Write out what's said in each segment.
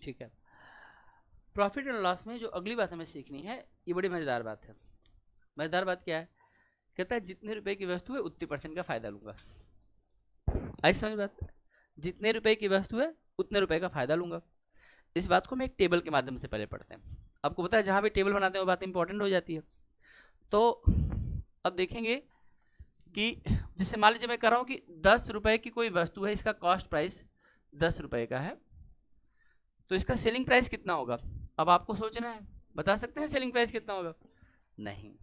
ठीक है। Profit and loss में जो अगली बात हमें सीखनी है, ये बड़ी मजेदार बात है। मजेदार बात क्या है? कहता है जितने रुपए की वस्तु है उतने परसेंट का फायदा लूंगा। आई समझ बात? जितने रुपए की वस्तु है उतने रुपए का फायदा लूंगा। इस बात को मैं एक टेबल के माध्यम से पहले पढ़ते हैं। आपको पता है जहां भी टेबल बनाते हैं वो बात इंपॉर्टेंट हो जाती है। तो अब देखेंगे कि जिससे मान लीजिए मैं कह रहा हूं कि 10 रुपए की कोई वस्तु है, इसका कॉस्ट प्राइस 10 रुपए का है, तो इसका सेलिंग प्राइस कितना होगा? अब आपको सोचना है, बता सकते हैं सेलिंग प्राइस कितना होगा? नहीं,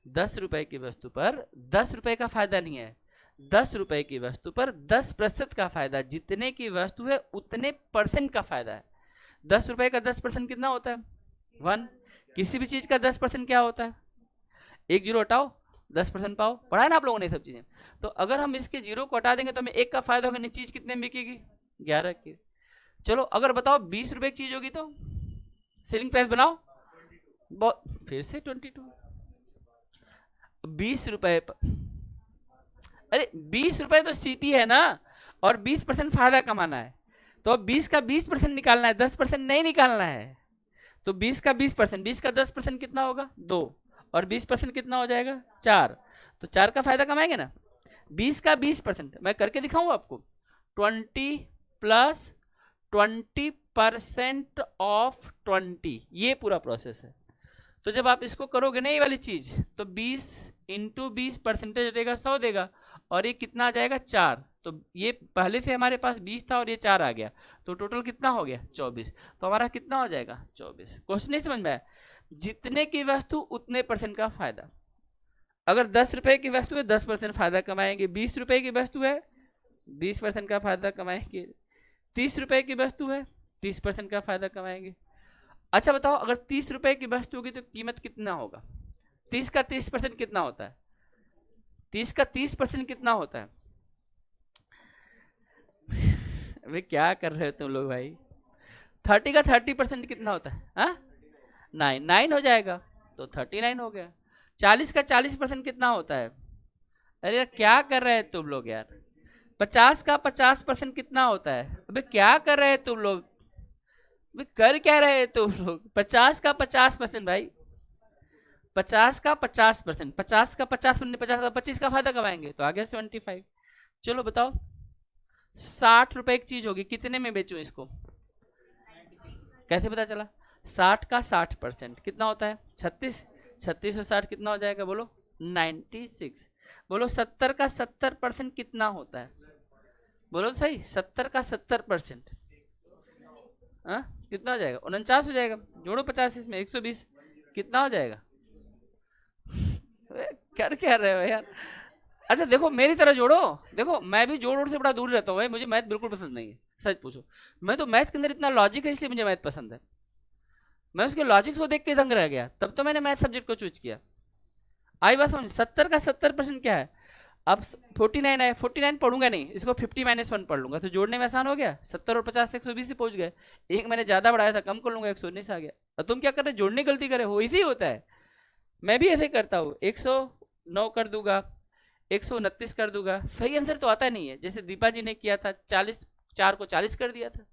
10 रुपए की वस्तु पर 10 रुपए का फायदा नहीं है, 10 रुपए की वस्तु पर 10% का फायदा। जितने की वस्तु है उतने परसेंट का फायदा है। 10 रुपए का 10% कितना होता है? 1। किसी भी चीज का 10% क्या होता है? एक जीरो हटाओ 10% पाओ। पढ़ा है ना आप लोगों ने सब चीजें? तो अगर हम इसके जीरो को हटा देंगे तो हमें 1 का फायदा होगा, चीज कितने में बिकेगी? 11 की। चलो अगर बताओ 20 रुपए की चीज होगी तो सेलिंग प्राइस बनाओ। फिर से 22। 20 रुपए अरे 20 रुपए तो सीपी है ना, और 20% फायदा कमाना है, तो अब 20 का 20% निकालना है, 10% नहीं निकालना है। तो 20 का 20%, 20 का 10% कितना होगा? 2, और 20% कितना हो जाएगा? 4। तो 4 का फायदा कमाएंगे ना। 20 का 20%, मैं करके दिखाऊं आपको। 20 प्लस 20% ऑफ 20, ये पूरा प्रोसेस है। तो जब आप इसको करोगे ना ये वाली चीज, तो 20 इंटू 20 परसेंटेज देगा 100 देगा, और ये कितना आ जाएगा? 4। तो ये पहले से हमारे पास 20 था और ये 4 आ गया, तो टोटल कितना हो गया? 24। तो हमारा कितना हो जाएगा? 24। क्वेश्चन नहीं समझ में आया? जितने की वस्तु उतने परसेंट का फायदा। अगर 10 रुपए की वस्तु है 10% फायदा कमाएंगे, 20 रुपए की वस्तु है 20% का फायदा कमाएंगे, 30 रुपए की वस्तु है 30% का फायदा कमाएंगे। अच्छा बताओ, अगर 30 रुपए की वस्तु होगी तो कीमत कितना होगा? 30 का 30% कितना होता है? 30 का 30% कितना होता है? वे क्या कर रहे हो तुम लोग भाई? 30 का 30% कितना होता है? हाँ, 9 हो जाएगा, तो 39 हो गया। 40 का 40% कितना होता है? अरे यार क्या कर रहे हैं तुम लोग यार? 50 का 50% कितना होता है? अबे क्या कर रहे हैं तुम लोग? कर क्या रहे हैं तुम लोग? 50 का 50% भाई, 50 का 50%, 50 का 50%, 50 का 25 का फायदा कमाएंगे, तो आ गया 75। चलो बताओ, 60 रुपए की चीज होगी, कितने में बेचूं इसको? कैसे पता चला? 60 का 60% कितना होता है? 36। 36 और 60 कितना हो जाएगा? बोलो 96। बोलो 70 का 70% कितना होता है? बोलो सही, 70 का 70% कितना हो जाएगा? 49 हो जाएगा। जोड़ो 50 इसमें, 120, कितना हो जाएगा? कर क्या रहे हो यार? अच्छा देखो मेरी तरह जोड़ो। देखो मैं भी जोड़ से बड़ा दूर रहता हूँ भाई, मुझे मैथ बिल्कुल पसंद नहीं है, सच पूछो। मैं तो मैथ के अंदर इतना लॉजिक है इसलिए मुझे मैथ पसंद है। मैं उसके लॉजिक को देख के दंग रह गया, तब तो मैंने मैथ सब्जेक्ट को चूज किया। आई बात समझ? 70 का 70% क्या है? अब 49 है, 49 पढ़ूंगा नहीं, इसको 50 - 1 पढ़ लूंगा, तो जोड़ने में आसान हो गया। 70 और 50 से 120 से पहुंच गए। एक मैंने ज्यादा बढ़ाया था, कम कर लूंगा, 119 आ गया। और तुम क्या कर रहे? जोड़ने गलती करे हो, इसी होता है। मैं भी ऐसे करता हूँ, 109 कर दूंगा, 129 कर दूंगा, सही आंसर तो आता नहीं है। जैसे दीपा जी ने किया था, 40, 4 को 40 कर दिया था,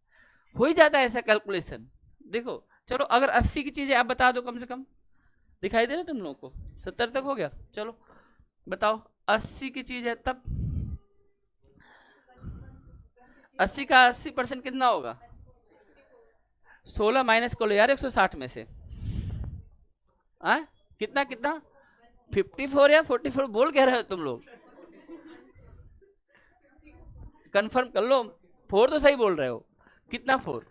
हो ही जाता है ऐसा कैलकुलेशन। देखो चलो, अगर 80 की चीज है आप बता दो, कम से कम दिखाई दे रहा तुम लोगों को? 70 तक हो गया। चलो बताओ, 80 की चीज है तब 80 का 80% कितना होगा? 16 माइनस कर लो यार 160 में से। कितना कितना? 54 या 44? बोल कह रहे हो तुम लोग? कंफर्म कर लो, 4 तो सही बोल रहे हो। कितना? 4,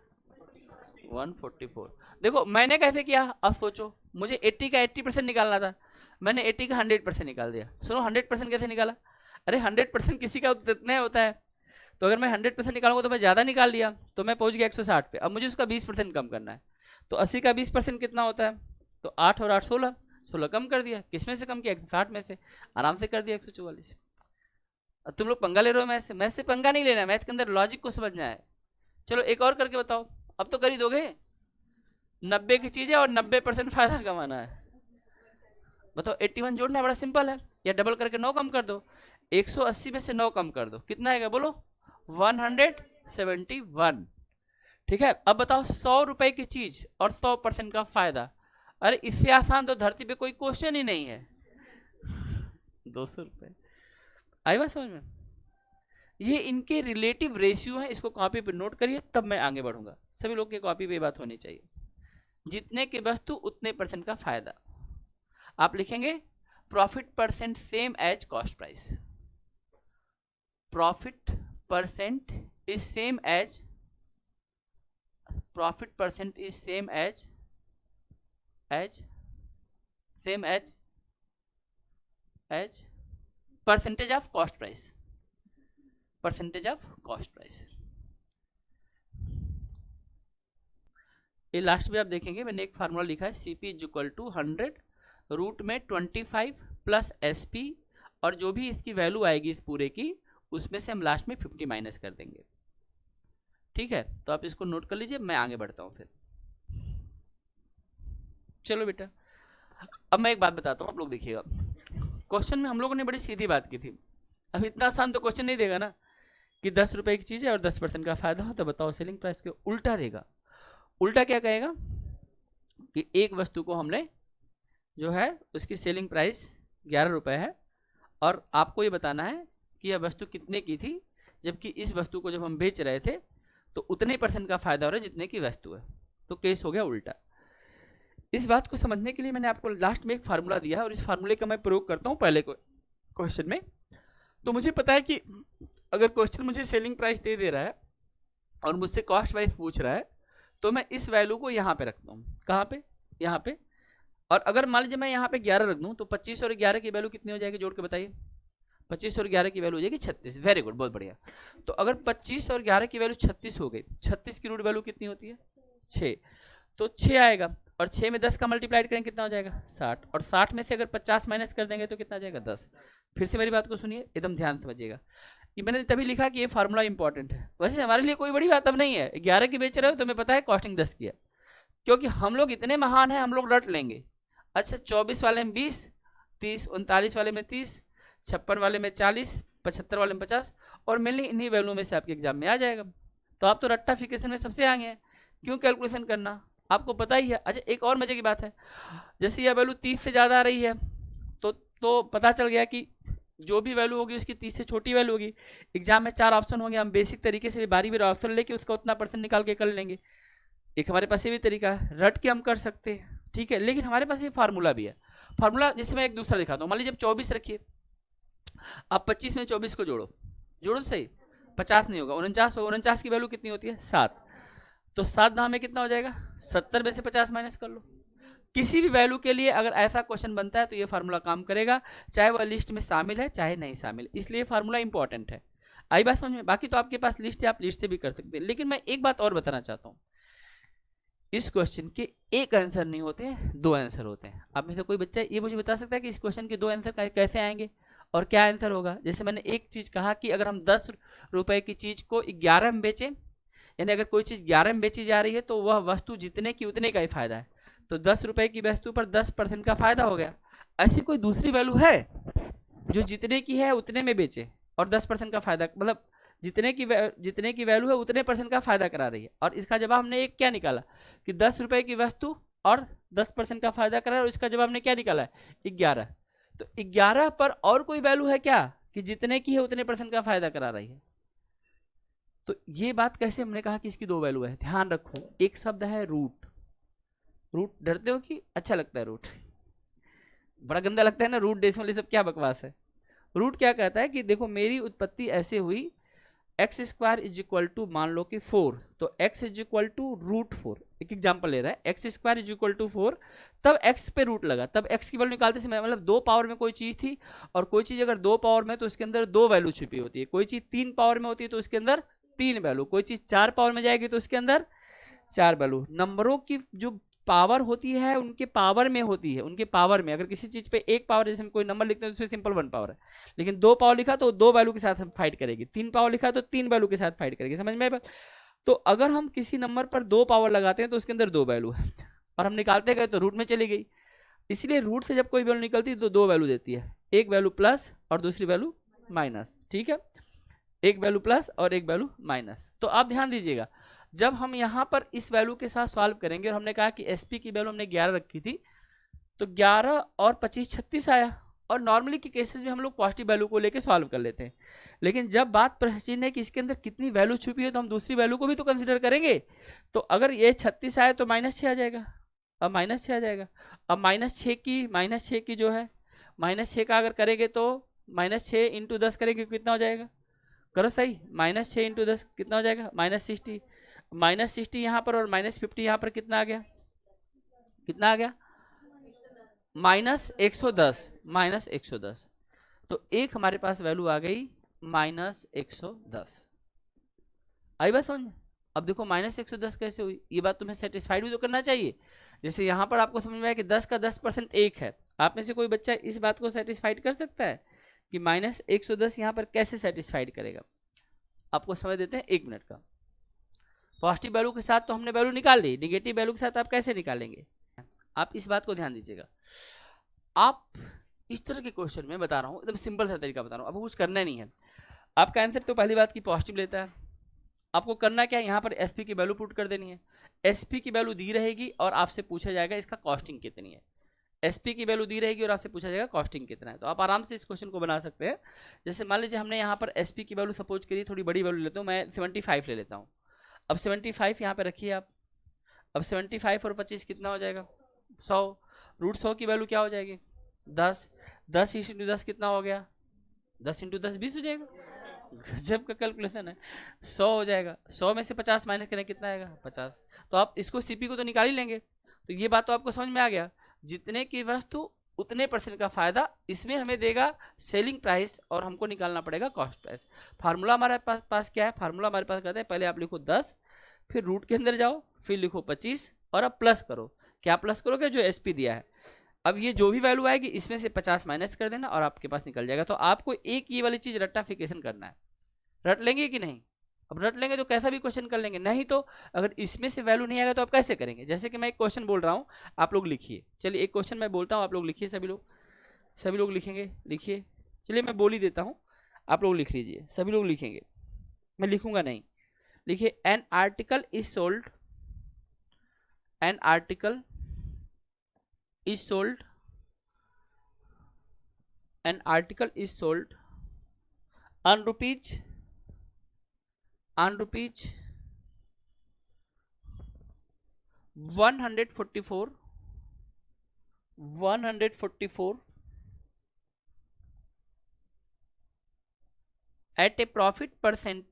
144। देखो मैंने कैसे किया, अब सोचो। मुझे 80 का 80% निकालना था, मैंने 80 का 100% निकाल दिया। सुनो 100% कैसे निकाला? अरे 100% किसी का इतना होता है, तो अगर मैं 100% निकालूंगा तो मैं ज्यादा निकाल लिया, तो मैं पहुंच गया 160 पे। अब मुझे उसका 20% कम करना है, तो 80 का 20% कितना होता है? तो 8 और 8 16, 16 कम कर दिया। किस में से कम किया? 160 में से, आराम से कर दिया 144। अब तुम लोग पंगा ले रहे हो मैथ से। मैथ से पंगा नहीं लेना, मैथ के अंदर लॉजिक को समझना है। चलो एक और करके बताओ, अब तो कर ही दोगे। 90 की चीज है और 90% फायदा कमाना है। बताओ 81 जोड़ना है, बड़ा सिंपल है, या डबल करके 9 कम कर दो। 180 में से 9 कम कर दो, कितना आएगा? बोलो 171। ठीक है। अब बताओ 100 रुपए की चीज और 100% का फायदा, अरे इससे आसान तो धरती पे कोई क्वेश्चन ही नहीं है। 200 रुपए, आई बात समझ में? ये इनके रिलेटिव रेशियो है, इसको कॉपी पे नोट करिए, तब मैं आगे बढ़ूंगा। सभी लोग के कॉपी पे बात होनी चाहिए। जितने की वस्तु उतने % का फायदा। आप लिखेंगे profit percent same as cost price. Profit percent is same as, profit percent is same as percentage of cost price, percentage of cost price. ये लास्ट में आप देखेंगे मैंने एक फार्मूला लिखा है, CP is equal to 100 root में 25 plus SP, और जो भी इसकी वैल्यू आएगी इस पूरे की, उसमें से हम लास्ट में 50 माइनस कर देंगे। ठीक है, तो आप इसको नोट कर लीजिए, मैं आगे बढ़ता हूँ फिर। चलो बेटा, अब मैं एक बात बताता हूँ, आप लोग देखिएगा। क्वेश्चन में हम लोगों ने बड़ी सीधी बात की थी। अब इतना आसान तो क्वेश्चन नहीं देगा ना कि 10 रुपए की चीज़ है और 10% का फायदा हो, तो बताओ सेलिंग प्राइस के उल्टा देगा। उल्टा क्या कहेगा कि एक वस्तु को हमने जो है उसकी सेलिंग प्राइस 11 रुपए है, और आपको ये बताना है कि यह वस्तु कितने की थी, जबकि इस वस्तु को जब हम बेच रहे थे तो उतने % का फायदा हो रहा है जितने की वस्तु है। तो केस हो गया उल्टा। इस बात को समझने के लिए मैंने आपको लास्ट में एक फार्मूला दिया है, और इस फार्मूले का मैं प्रयोग करता हूँ पहले क्वेश्चन में। तो मुझे पता है कि अगर क्वेश्चन मुझे सेलिंग प्राइस दे रहा है और मुझसे कॉस्ट वाइज पूछ रहा है, तो मैं इस वैल्यू को यहाँ पे रखता हूँ। कहाँ पे? यहाँ पे। और अगर मान लीजिए मैं यहाँ पे 11 रख दूँ, तो 25 और 11 की वैल्यू कितनी हो जाएगी, जोड़ के बताइए। 25 और 11 की वैल्यू हो जाएगी 36। वेरी गुड, बहुत बढ़िया। तो अगर 25 और 11 की वैल्यू 36 हो गई, 36 की रूट वैल्यू कितनी होती है? 6। तो 6 आएगा, और 6 में 10 का मल्टीप्लाइड करेंगे कितना हो जाएगा? 60। और 60 में से अगर 50 माइनस कर देंगे तो कितना आ जाएगा? 10। फिर से मेरी बात को सुनिए, एकदम ध्यान समझिएगा। ये मैंने तभी लिखा कि ये फार्मूला इंपॉर्टेंट है। वैसे हमारे लिए कोई बड़ी बात अब नहीं है, 11 की बेच रहे हो तो मैं पता है कॉस्टिंग 10 की है, क्योंकि हम लोग इतने महान हैं, हम लोग रट लेंगे। अच्छा, 24 वाले में 20, 30, 39 वाले में 30, 56 वाले में 40, 75 वाले में 50, और मेनली इन्हीं वैल्यू में से आपके एग्जाम में आ जाएगा। तो आप तो रट्टाफिकेशन में सबसे आगे हैं, क्यों कैलकुलेशन करना, आपको पता ही है। अच्छा, एक और मजे की बात है, जैसे यह वैल्यू 30 से ज़्यादा आ रही है तो पता चल गया कि जो भी वैल्यू होगी उसकी 30 से छोटी वैल्यू होगी। एग्जाम में 4 ऑप्शन होंगे, हम बेसिक तरीके से बारी बारी ऑप्शन लेके उसका उतना % निकाल के कर लेंगे। एक हमारे पास ये भी तरीका है, रट के हम कर सकते हैं, ठीक है। लेकिन हमारे पास ये फार्मूला भी है। फार्मूला जैसे मैं एक दूसरा दिखाता हूँ। मान लीजिए जब 24 रखिए, आप 25 में 24 को जोड़ो सही, 50 नहीं होगा, 49 होगा। 49 की वैल्यू कितनी होती है? 7। तो 7 दाम में कितना हो जाएगा? 70 में से 50 माइनस कर लो। किसी भी वैल्यू के लिए अगर ऐसा क्वेश्चन बनता है तो ये फार्मूला काम करेगा, चाहे वह लिस्ट में शामिल है चाहे नहीं शामिल, इसलिए फार्मूला इंपॉर्टेंट है। आई बात समझ में? बाकी तो आपके पास लिस्ट है, आप लिस्ट से भी कर सकते हैं। लेकिन मैं एक बात और बताना चाहता हूँ, इस क्वेश्चन के एक आंसर नहीं होते, 2 आंसर होते हैं। आप में से कोई बच्चा ये मुझे बता सकता है कि इस क्वेश्चन के 2 आंसर कैसे आएंगे और क्या आंसर होगा? जैसे मैंने एक चीज कहा कि अगर हम 10 रुपए की चीज को 11 में बेचें, यानी अगर कोई चीज 11 में बेची जा रही है तो वह वस्तु जितने की उतने का ही फायदा है। तो 10 रुपए की वस्तु पर 10% का फायदा हो गया। ऐसी कोई दूसरी वैल्यू है जो जितने की है उतने में बेचे और 10% का फायदा, मतलब जितने की वैल्यू है उतने % का फायदा करा रही है? और इसका जवाब हमने एक क्या निकाला कि 10 रुपए की वस्तु और 10% का फायदा करा, और इसका जवाब हमने क्या निकाला है? 11। तो 11 पर और कोई वैल्यू है क्या कि जितने की है उतने % का फायदा करा रही है? तो ये बात कैसे हमने कहा कि इसकी 2 वैल्यू है? ध्यान रखो, एक शब्द है रूट। रूट डरते हो कि अच्छा लगता है? रूट बड़ा गंदा लगता है ना, रूट डेसिमल, ये सब क्या बकवास है। रूट क्या कहता है कि देखो मेरी उत्पत्ति ऐसे हुई, x square is equal to मान लो कि 4, तो x is equal to root 4। एक एग्जाम्पल ले रहा है, x square is equal to 4, तब x पे रूट लगा, तब x की वैल्यू निकालते समय, मतलब 2 पावर में कोई चीज थी, और कोई चीज अगर 2 पावर में तो उसके अंदर 2 वैल्यू छिपी होती है। कोई चीज 3 पावर में होती है तो उसके अंदर 3 वैल्यू, कोई चीज 4 पावर में जाएगी तो उसके अंदर 4 वैल्यू। नंबरों की जो पावर होती है उनके पावर में होती है, उनके पावर में। अगर किसी चीज पे 1 पावर, जैसे हम कोई नंबर लिखते हैं तो उसमें सिंपल 1 पावर है, लेकिन 2 पावर लिखा तो 2 वैल्यू के साथ हम फाइट करेगी, 3 पावर लिखा तो 3 वैल्यू के साथ फाइट करेगी। समझ में आया? तो अगर हम किसी नंबर पर 2 पावर लगाते हैं तो उसके अंदर 2 वैल्यू है, और हम निकालते गए तो रूट में चली गई। इसलिए रूट से जब कोई वैल्यू निकलती है तो 2 वैल्यू देती है, एक वैल्यू प्लस और दूसरी वैल्यू माइनस। ठीक है, एक वैल्यू प्लस और एक वैल्यू माइनस। तो आप ध्यान दीजिएगा, जब हम यहाँ पर इस वैल्यू के साथ सॉल्व करेंगे और हमने कहा कि एसपी की वैल्यू हमने 11 रखी थी, तो 11 और 25 36 आया। और नॉर्मली के केसेस में हम लोग पॉजिटिव वैल्यू को लेके सॉल्व कर लेते हैं, लेकिन जब बात प्रश्न है कि इसके अंदर कितनी वैल्यू छुपी है तो हम दूसरी वैल्यू को भी तो कंसिडर करेंगे। तो अगर ये 36 आए तो -6 आ जाएगा, अब -6 आ जाएगा। अब -6 की जो है -6 का अगर करेंगे तो -6 × 10 करेंगे कितना हो जाएगा, करो सही, -6 × 10 कितना हो जाएगा, -60। -60 यहाँ पर और -50 यहाँ पर कितना आ गया, कितना आ गया, -110। तो एक हमारे पास वैल्यू आ गई -110। आई बात समझ में? अब देखो -110 कैसे हुई, ये बात तुम्हें सेटिस्फाइड भी तो करना चाहिए। जैसे यहाँ पर आपको समझ में आया कि 10 का 10% 1 है, आप में से कोई बच्चा इस बात को सेटिस्फाइड कर सकता है कि -110 यहाँ पर कैसे सेटिस्फाइड करेगा? आपको समझ देते हैं 1 मिनट का। पॉजिटिव वैल्यू के साथ तो हमने वैल्यू निकाल ली, निगेटिव वैल्यू के साथ आप कैसे निकालेंगे? आप इस बात को ध्यान दीजिएगा। आप इस तरह के क्वेश्चन में बता रहा हूँ, एकदम सिंपल सा तरीका बता रहा हूँ, अब कुछ करना नहीं है। आपका आंसर तो पहली बात की पॉजिटिव लेता है, आपको करना क्या है, यहाँ पर एसपी की वैल्यू पुट कर देनी है। एसपी की वैल्यू दी रहेगी और आपसे पूछा जाएगा इसका कॉस्टिंग कितनी है। एसपी की वैल्यू दी रहेगी और आपसे पूछा जाएगा कॉस्टिंग कितना है। तो आप आराम से इस क्वेश्चन को बना सकते हैं। जैसे मान लीजिए हमने यहाँ पर एसपी की वैल्यू सपोज करिए, थोड़ी बड़ी वैल्यू लेता हूँ मैं, 75 ले लेता हूँ। अब 75 यहाँ पे रखिए आप। अब 75 और 25 कितना हो जाएगा, 100। √100 की वैल्यू क्या हो जाएगी, 10। 10 × 10 कितना हो गया, 10 × 10 20 हो जाएगा। गजब का कैलकुलेशन है। 100 हो जाएगा, 100 में से 50 माइनस करें कितना आएगा, 50। तो आप इसको सीपी को तो निकाल ही लेंगे। तो ये बात तो आपको समझ में आ गया, जितने की वस्तु उतने % का फायदा, इसमें हमें देगा सेलिंग प्राइस और हमको निकालना पड़ेगा कॉस्ट प्राइस। फार्मूला हमारे पास क्या है, फार्मूला हमारे पास कहते हैं पहले आप लिखो 10, फिर रूट के अंदर जाओ, फिर लिखो 25 और अब प्लस करो। क्या प्लस करोगे, जो एसपी दिया है। अब ये जो भी वैल्यू आएगी इसमें से 50 माइनस कर देना और आपके पास निकल जाएगा। तो आपको एक ये वाली चीज रट्टाफिकेशन करना है। रट लेंगे कि नहीं? अब रट लेंगे तो कैसा भी क्वेश्चन कर लेंगे, नहीं तो अगर इसमें से वैल्यू नहीं आएगा तो आप कैसे करेंगे? जैसे कि मैं एक क्वेश्चन बोल रहा हूँ, आप लोग लिखिए। चलिए एक क्वेश्चन मैं बोलता हूँ, आप लोग लिखिए, सभी लोग लिखेंगे, लिखिए। चलिए मैं बोल ही देता हूँ, आप लोग लिख लीजिए, सभी लोग लिखेंगे, मैं लिखूंगा नहीं। लिखिए, an article is sold, an article is sold, an article is sold on rupees 144 at a profit percent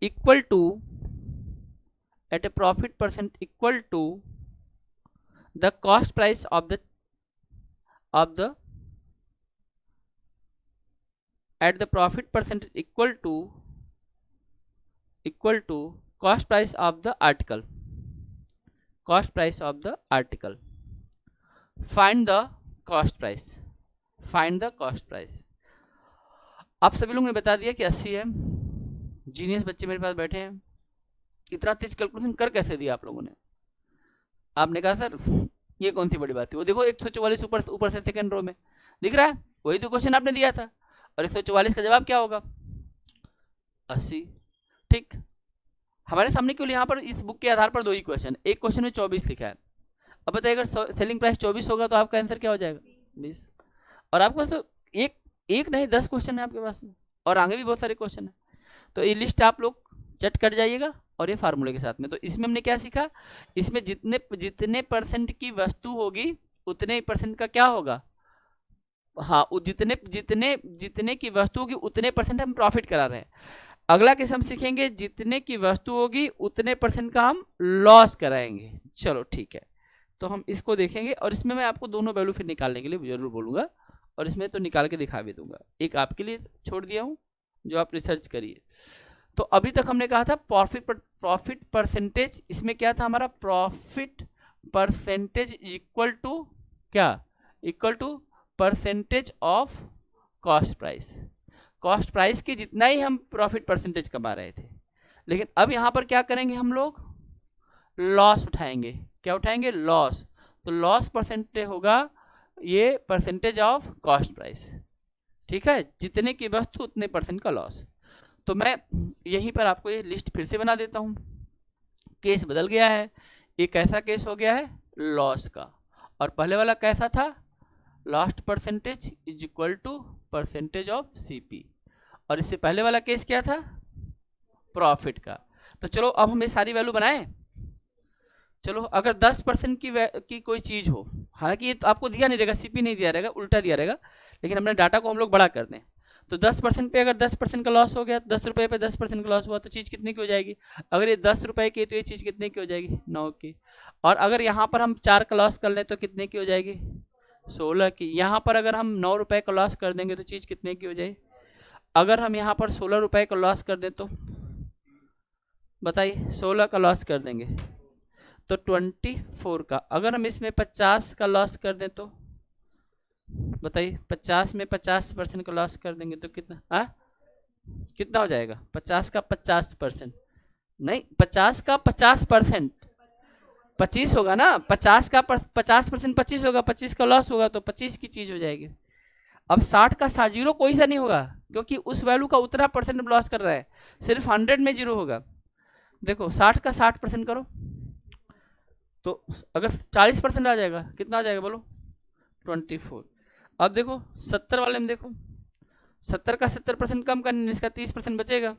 equal to the cost price of the at the profit percentage equal to cost price of the article, find the cost price। आप सभी लोगों ने बता दिया कि 80 है। Genius बच्चे मेरे पास बैठे हैं, इतना तेज कैलकुलेशन कर कैसे दिया आप लोगों ने? आपने कहा सर ये कौन सी बड़ी बात है, वो देखो 144 ऊपर से सेकंड रो में दिख रहा है, वही तो क्वेश्चन आपने दिया था। और 144 का जवाब क्या होगा, 80। ठीक, हमारे सामने केवल यहाँ पर इस बुक के आधार पर 2 ही क्वेश्चन, एक क्वेश्चन में 24 लिखा है। अब बताइए अगर सेलिंग प्राइस 24 होगा तो आपका आंसर क्या हो जाएगा, 20। और आपके पास तो एक नहीं 10 क्वेश्चन है आपके पास में, और आगे भी बहुत सारे क्वेश्चन है। तो ये लिस्ट आप लोग चट कर जाइएगा और ये फार्मूले के साथ में। तो इसमें हमने क्या सीखा, इसमें जितने % की वस्तु होगी उतने ही % का क्या होगा, हाँ, जितने की वस्तु होगी उतने % हम प्रॉफिट करा रहे हैं। अगला केस हम सीखेंगे, जितने की वस्तु होगी उतने % का हम लॉस कराएंगे। चलो ठीक है, तो हम इसको देखेंगे और इसमें मैं आपको दोनों वैल्यू फिर निकालने के लिए जरूर बोलूंगा, और इसमें तो निकाल के दिखा भी दूंगा। एक आपके लिए छोड़ दिया हूँ जो आप रिसर्च करिए। तो अभी तक हमने कहा था प्रॉफिट परसेंटेज, इसमें क्या था हमारा, प्रॉफिट परसेंटेज इक्वल टू क्या, equal to percentage of cost price. Cost price के जितना ही हम प्रॉफिट परसेंटेज कमा रहे थे, लेकिन अब यहाँ पर क्या करेंगे हम लोग, लॉस उठाएंगे। क्या उठाएंगे, लॉस। तो लॉस परसेंटेज होगा ये परसेंटेज ऑफ कॉस्ट प्राइस। ठीक है, जितने की वस्तु उतने % का लॉस। तो मैं यहीं पर आपको ये लिस्ट फिर से बना देता हूँ। केस बदल गया है, एक ऐसा केस हो गया है लॉस का, और पहले वाला कैसा था, last percentage is equal to percentage of CP, और इससे पहले वाला केस क्या था, प्रॉफिट का। तो चलो अब हम ये सारी वैल्यू बनाएं। चलो अगर 10% की कोई चीज़ हो, हालांकि ये तो आपको दिया नहीं रहेगा, सीपी नहीं दिया रहेगा, उल्टा दिया रहेगा, लेकिन अपने डाटा को हम लोग बड़ा कर दें। तो 10% पे अगर 10% का लॉस हो गया, 10 रुपये पे 10% का लॉस हुआ, तो चीज़ कितने की हो जाएगी, अगर ये 10 रुपये की तो ये चीज़ कितने की हो जाएगी, 9 की। और अगर यहाँ पर हम 4 का लॉस कर लें तो कितने की हो जाएगी, 16 की। यहाँ पर अगर हम 9 रुपये का लॉस कर देंगे तो चीज़ कितने की हो जाएगी, अगर हम यहाँ पर 16 रुपये का लॉस कर दें तो बताइए, 16 का लॉस कर देंगे तो 24 का। अगर हम इसमें 50 का लॉस कर दें तो बताइए, 50 में 50% का लॉस कर देंगे तो कितना, कितना हो जाएगा, 50 का 50%, नहीं 50 का 50%, 25 होगा ना, 50 का 50% 25 होगा, 25 का लॉस होगा तो 25 की चीज़ हो जाएगी। अब 60 का 0 कोई सा नहीं होगा, क्योंकि उस वैल्यू का उतना परसेंट लॉस कर रहा है, सिर्फ 100 में 0 होगा। देखो 60 का 60% करो तो अगर 40% आ जाएगा, कितना आ जाएगा बोलो, 24। अब देखो 70 वाले में देखो, 70 का 70% कम करने, इसका 30% बचेगा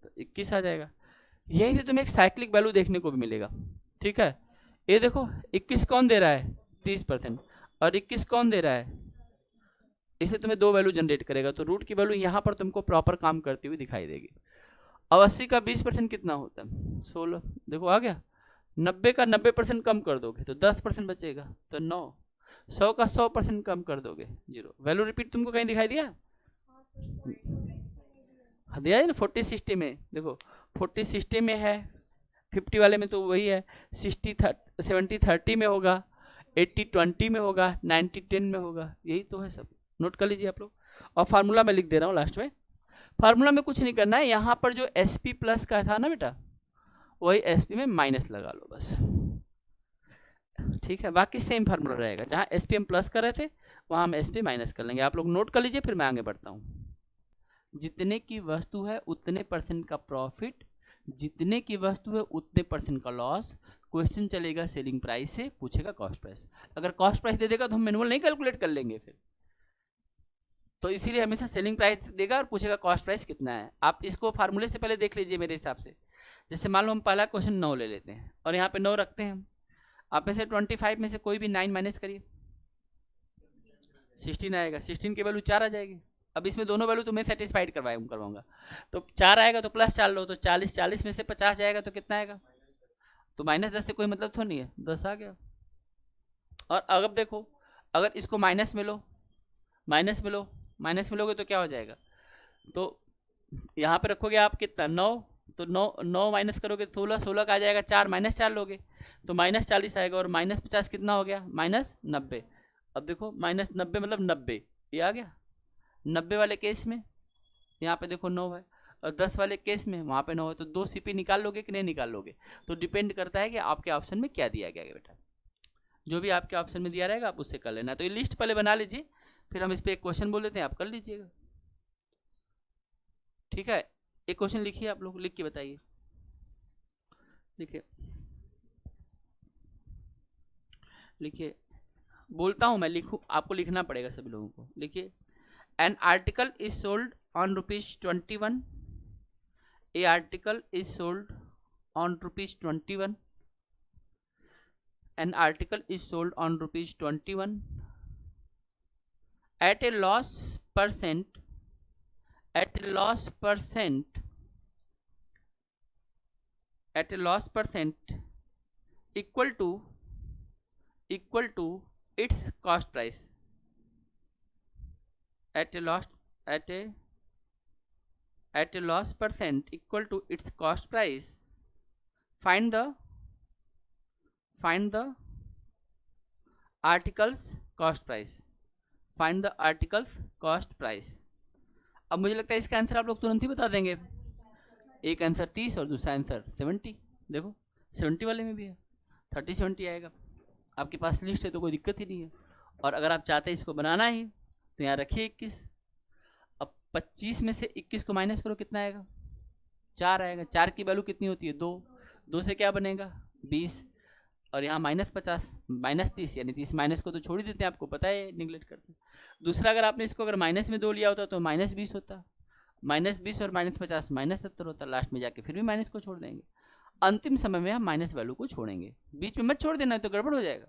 तो 21 आ जाएगा। यहीं से तुम्हें एक साइक्लिक वैल्यू देखने को भी मिलेगा। ठीक है, ये देखो 21 कौन दे रहा है, 30%, और 21 कौन दे रहा है, इसे तुम्हें दो वैल्यू जनरेट करेगा, तो रूट की वैल्यू यहाँ पर तुमको प्रॉपर काम करती हुई दिखाई देगी। अब 80 का 20% कितना होता है, 16, देखो आ गया। 90 का 90% कम कर दोगे तो 10% बचेगा तो 9। 100 का 100% कम कर दोगे 0। वैल्यू रिपीट तुमको कहीं दिखाई दिया, दिया है ना 40 60 में, देखो 40 60 में है, 50 वाले में तो वही है, 60 70 30 में होगा, 80 20 में होगा, 90 10 में होगा, यही तो है सब। नोट कर लीजिए आप लोग, और फार्मूला मैं लिख दे रहा हूँ लास्ट में। फार्मूला में कुछ नहीं करना है, यहाँ पर जो SP प्लस का था ना बेटा, वही SP में माइनस लगा लो बस। ठीक है, बाकी सेम फार्मूला रहेगा, जहाँ SP हम प्लस कर रहे थे वहाँ हम SP माइनस कर लेंगे। आप लोग नोट कर लीजिए, फिर मैं आगे बढ़ता हूँ। जितने की वस्तु है उतने % का प्रॉफिट, जितने की वस्तु है उतने % का लॉस। क्वेश्चन चलेगा सेलिंग प्राइस से, पूछेगा कॉस्ट प्राइस। अगर कॉस्ट प्राइस दे देगा तो हम मैनुअल नहीं कैलकुलेट कर लेंगे फिर, तो इसीलिए हमेशा सेलिंग प्राइस देगा और पूछेगा कॉस्ट प्राइस कितना है। आप इसको फार्मूले से पहले देख लीजिए मेरे हिसाब से। जैसे मान लो हम पहला क्वेश्चन 9 ले लेते हैं और यहाँ पे 9 रखते हैं हम, आप में से 25 में से कोई भी 9 माइनस करिए, 16 आएगा, 16 की वैल्यू 4 आ जाएगी। अब इसमें दोनों वैल्यू तो मैं सेटिस्फाइड करवाऊंगा, तो 4 आएगा तो प्लस 4 लो, तो 40, 40 में से 50 जाएगा तो कितना आएगा, तो -10 से कोई मतलब तो नहीं है, 10 आ गया। और अब देखो, अगर इसको माइनस में लो, माइनस में लो, माइनस में लोगे तो क्या हो जाएगा, तो यहाँ पे रखोगे आप कितना 9, तो 9 माइनस करोगे 16, 16 का आ जाएगा 4, -4 लोगे तो -40 आएगा, और -50 कितना हो गया, -90। अब देखो -90 मतलब 90, ये आ गया। 90 वाले केस में यहाँ पे देखो 9 है, और 10 वाले केस में वहाँ पे 9 है, तो 2 CP निकाल लोगे कि नहीं निकाल लोगे, तो डिपेंड करता है कि आपके ऑप्शन में क्या दिया गया है बेटा। जो भी आपके ऑप्शन में दिया रहेगा आप उससे कर लेना। तो ये लिस्ट पहले बना लीजिए, फिर हम इस पर एक क्वेश्चन बोल देते हैं, आप कर लीजिएगा। ठीक है, एक क्वेश्चन लिखिए, आप लोग लिख के बताइए, लिखिए लिखिए, बोलता हूँ मैं, लिखूँ, आपको लिखना पड़ेगा सभी लोगों को। लिखिए, an article is sold on ₹21, A article is sold on ₹21, an article is sold on ₹21 at a loss percent equal to its cost price, at a loss percent equal to its cost price. Find the articles cost price. Find the articles cost price. अब मुझे लगता है इसका answer आप लोग तुरंत ही बता देंगे। एक आंसर 30 और दूसरा आंसर 70। देखो 70 वाले में भी है, 30 70 आएगा। आपके पास लिस्ट है तो कोई दिक्कत ही नहीं है। और अगर आप चाहते हैं इसको बनाना ही तो यहाँ रखिए 21। अब 25 में से 21 को माइनस करो, कितना आएगा? 4 आएगा। 4 की वैल्यू कितनी होती है? 2। 2 से क्या बनेगा? 20। और यहाँ -50 -30, यानी 30 माइनस को तो छोड़ ही देते हैं, आपको पता है, निगलेक्ट करते हैं। दूसरा, अगर आपने इसको अगर माइनस में 2 लिया होता तो -20 होता, -20 और -50 -70 होता। लास्ट में जाके फिर भी माइनस को छोड़ देंगे। अंतिम समय में हम माइनस वैल्यू को छोड़ेंगे, बीच में मत छोड़ देना, तो गड़बड़ हो जाएगा।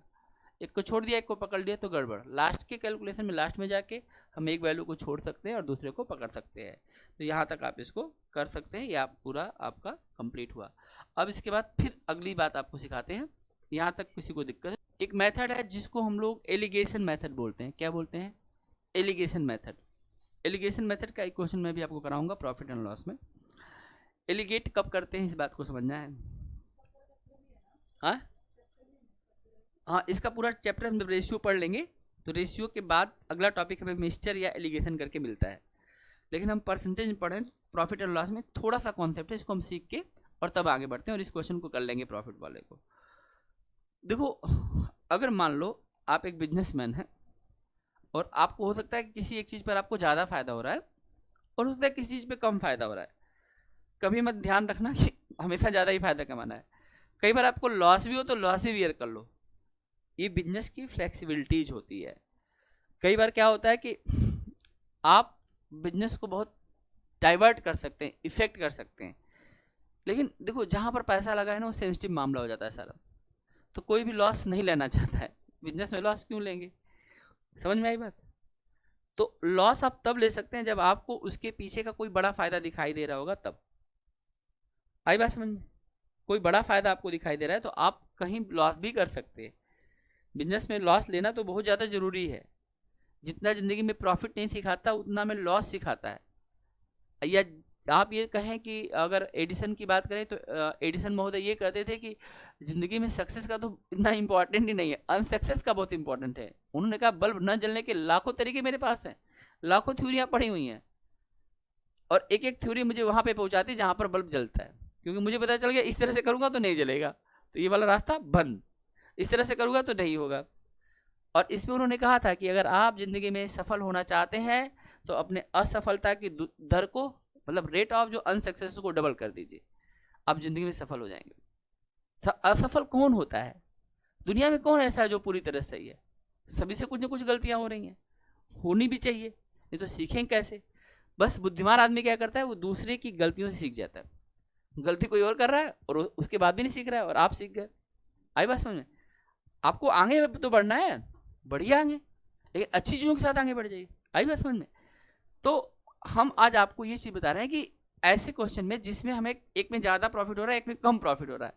एक को छोड़ दिया, एक को पकड़ लिया तो गड़बड़। लास्ट के कैलकुलेशन में लास्ट में जाके हम एक वैल्यू को छोड़ सकते हैं और दूसरे को पकड़ सकते हैं। तो यहाँ तक आप इसको कर सकते हैं। यह पूरा आपका कंप्लीट हुआ। अब इसके बाद फिर अगली बात आपको सिखाते हैं। यहाँ तक किसी को दिक्कत है? एक मेथड है जिसको हम लोग एलिगेशन मेथड बोलते हैं। क्या बोलते हैं? Alligation method. एलिगेशन मेथड का एक क्वेश्चन मैं भी आपको कराऊंगा प्रॉफिट एंड लॉस में। एलिगेट कब करते हैं, इस बात को समझना है। हाँ, इसका पूरा चैप्टर हम जब रेशियो पढ़ लेंगे तो रेशियो के बाद अगला टॉपिक हमें मिक्सचर या एलिगेशन करके मिलता है। लेकिन हम परसेंटेज में पढ़ें, प्रॉफिट एंड लॉस में थोड़ा सा कॉन्सेप्ट है, इसको हम सीख के और तब आगे बढ़ते हैं और इस क्वेश्चन को कर लेंगे प्रॉफिट वाले को। देखो, अगर मान लो आप एक बिजनेसमैन हैं और आपको हो सकता है कि किसी एक चीज़ पर आपको ज़्यादा फायदा हो रहा है और हो सकता है किसी चीज़ पे कम फायदा हो रहा है। कभी मत ध्यान रखना कि हमेशा ज़्यादा ही फायदा कमाना है। कई बार आपको लॉस भी हो तो लॉस भी बियर कर लो। ये बिजनेस की फ्लेक्सिबिलिटीज होती है। कई बार क्या होता है कि आप बिजनेस को बहुत डाइवर्ट कर सकते हैं, इफेक्ट कर सकते हैं, लेकिन देखो जहाँ पर पैसा लगा है ना वो सेंसिटिव मामला हो जाता है सारा। तो कोई भी लॉस नहीं लेना चाहता है। बिजनेस में लॉस क्यों लेंगे? समझ में आई बात? तो लॉस आप तब ले सकते हैं जब आपको उसके पीछे का कोई बड़ा फायदा दिखाई दे रहा होगा, तब। आई बात समझ में? कोई बड़ा फायदा आपको दिखाई दे रहा है तो आप कहीं लॉस भी कर सकते हैं। बिजनेस में लॉस लेना तो बहुत ज़्यादा जरूरी है। जितना जिंदगी में प्रॉफिट नहीं सिखाता उतना में लॉस सिखाता है। या आप ये कहें कि अगर एडिसन की बात करें तो एडिसन महोदय ये कहते थे कि जिंदगी में सक्सेस का तो इतना इंपॉर्टेंट ही नहीं है, अनसक्सेस का बहुत इंपॉर्टेंट है। उन्होंने कहा बल्ब न जलने के लाखों तरीके मेरे पास हैं, लाखों थ्योरियां पड़ी हुई हैं, और एक एक थ्योरी मुझे वहां पे पहुंचाती है जहां पर बल्ब जलता है। क्योंकि मुझे पता चल गया इस तरह से करूंगा तो नहीं जलेगा, तो ये वाला रास्ता बंद, इस तरह से करूंगा तो नहीं होगा। और इसमें उन्होंने कहा था कि अगर आप जिंदगी में सफल होना चाहते हैं तो अपने असफलता की दर को, मतलब रेट ऑफ जो अनसक्सेस को डबल कर दीजिए, आप जिंदगी में सफल हो जाएंगे। तो असफल कौन होता है दुनिया में? कौन ऐसा है जो पूरी तरह सही है? सभी से कुछ ना कुछ गलतियां हो रही हैं, होनी भी चाहिए, नहीं तो सीखें कैसे? बस बुद्धिमान आदमी क्या करता है, वो दूसरे की गलतियों से सीख जाता है। गलती कोई और कर रहा है और उसके बाद भी नहीं सीख रहा है और आप सीख गए। आई बात समझ में? आपको आगे तो बढ़ना है, बढ़िया आगे, लेकिन अच्छी चीज़ों के साथ आगे बढ़ जाइए। आई बात समझ में? तो हम आज आपको ये चीज़ बता रहे हैं कि ऐसे क्वेश्चन में जिसमें हमें एक में ज़्यादा प्रॉफिट हो रहा है, एक में कम प्रॉफिट हो रहा है,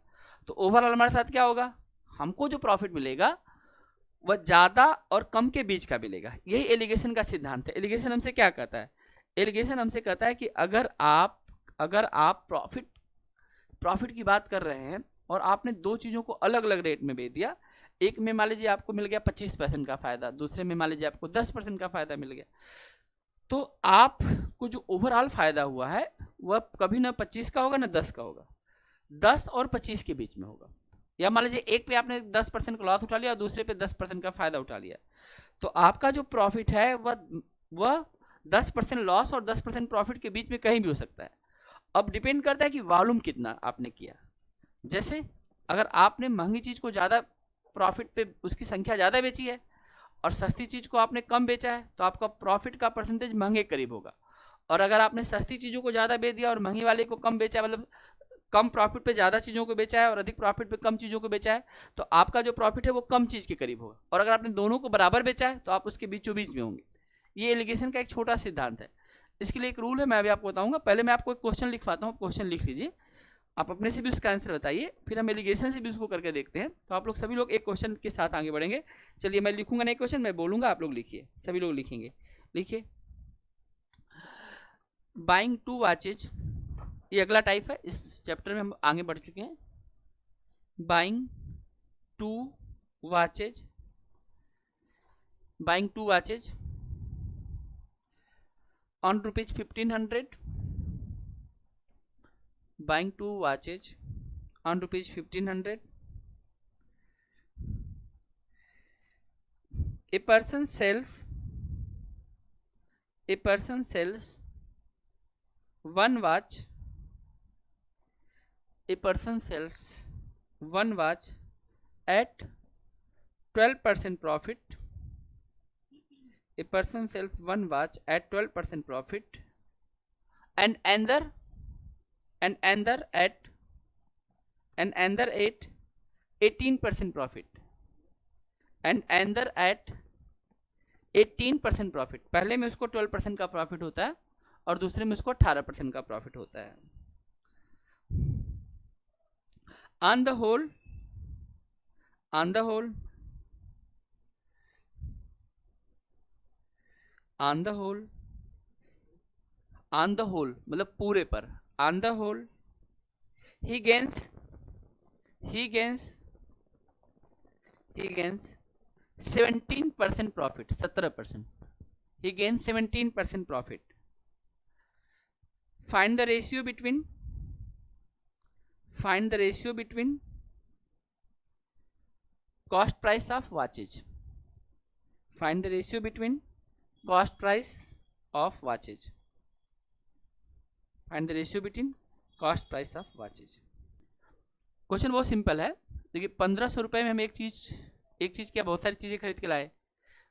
तो ओवरऑल हमारे साथ क्या होगा? हमको जो प्रॉफिट मिलेगा वह ज़्यादा और कम के बीच का मिलेगा। यही एलिगेशन का सिद्धांत है। एलिगेशन हमसे क्या कहता है? एलिगेशन हमसे कहता है कि अगर आप प्रॉफिट की बात कर रहे हैं और आपने दो चीज़ों को अलग अलग रेट में बेच दिया, एक में मान लीजिए आपको मिल गया 25% का फायदा, दूसरे में मान लीजिए आपको 10% का फायदा मिल गया, तो आपको जो ओवरऑल फायदा हुआ है वह कभी ना 25 का होगा ना 10 का होगा, 10 और 25 के बीच में होगा। या मान लीजिए एक पे आपने 10% का लॉस उठा लिया और दूसरे पे 10% का फायदा उठा लिया, तो आपका जो प्रॉफिट है वह 10% लॉस और 10% प्रॉफिट के बीच में कहीं भी हो सकता है। अब डिपेंड करता है कि वॉल्यूम कितना आपने किया। जैसे अगर आपने महंगी चीज को ज्यादा प्रॉफिट पे उसकी संख्या ज्यादा बेची है और सस्ती चीज को आपने कम बेचा है, तो आपका प्रॉफिट का परसेंटेज महंगे करीब होगा। और अगर आपने सस्ती चीजों को ज्यादा बेच दिया और महंगी वाले को कम बेचा, मतलब कम प्रॉफिट पे ज्यादा चीजों को बेचा है और अधिक प्रॉफिट पे कम चीजों को बेचा है, तो आपका जो प्रॉफिट है वो कम चीज के करीब होगा। और अगर आपने दोनों को बराबर बेचा है तो आप उसके बीचों बीच में होंगे। ये एलिगेशन का एक छोटा सिद्धांत है। इसके लिए एक रूल है, मैं अभी आपको बताऊंगा। पहले मैं आपको एक क्वेश्चन लिखवाता हूँ, क्वेश्चन लिख लीजिए, आप अपने से भी उसका आंसर बताइए, फिर हम एलिगेशन से भी उसको करके देखते हैं। तो आप लोग सभी लोग एक क्वेश्चन के साथ आगे बढ़ेंगे। चलिए मैं लिखूंगा नहीं क्वेश्चन, मैं बोलूंगा, आप लोग लिखिए, सभी लोग लिखेंगे। लिखिए, बाइंग 2 वॉचेज, ये अगला टाइप है, इस चैप्टर में हम आगे बढ़ चुके हैं। Buying 2 watches, buying 2 watches on rupees 1500, buying 2 watches on rupees 1500. A person sells one watch, a person sells one watch at 12% profit. A person sells one watch at 12% profit, and another at 18% profit, and another at 18% profit. पहले में उसको 12% का profit होता है और दूसरे में उसको 18% का प्रॉफिट होता है. ऑन द होल मतलब पूरे पर. On the whole he gains 17% profit. 17%. He gains 17% profit. Find the ratio between cost price of watches. Find the ratio between cost price of watches. Find the ratio between cost price of watches. Question बहुत simple है. देखिए 1500 रुपये में हम एक चीज़ क्या बहुत सारी चीज़ें खरीद के लाए.